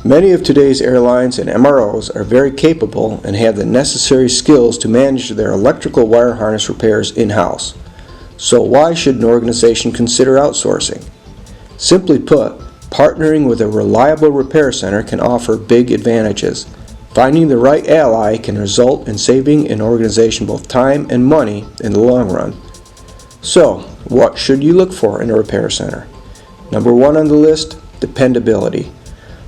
Many of today's airlines and MROs are very capable and have the necessary skills to manage their electrical wire harness repairs in-house. So why should an organization consider outsourcing? Simply put, partnering with a reliable repair center can offer big advantages. Finding the right ally can result in saving an organization both time and money in the long run. So, what should you look for in a repair center? Number 1 on the list, dependability.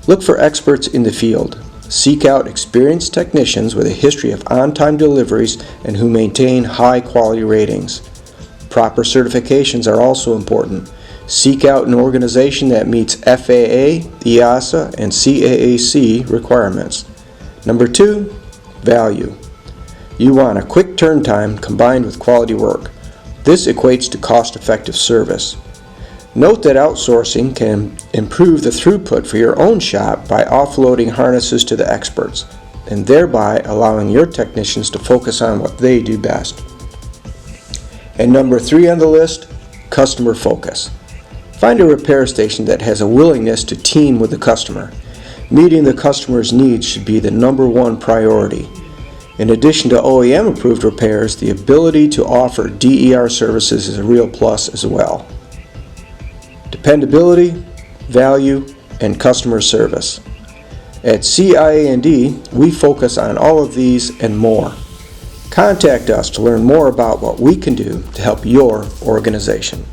Look for experts in the field. Seek out experienced technicians with a history of on-time deliveries and who maintain high-quality ratings. Proper certifications are also important. Seek out an organization that meets FAA, EASA, and CAAC requirements. Number 2, value. You want a quick turn time combined with quality work. This equates to cost-effective service. Note that outsourcing can improve the throughput for your own shop by offloading harnesses to the experts, and thereby allowing your technicians to focus on what they do best. And number 3 on the list, customer focus. Find a repair station that has a willingness to team with the customer. Meeting the customer's needs should be the number 1 priority. In addition to OEM-approved repairs, the ability to offer DER services is a real plus as well. Dependability, value, and customer service. At CIA&D, we focus on all of these and more. Contact us to learn more about what we can do to help your organization.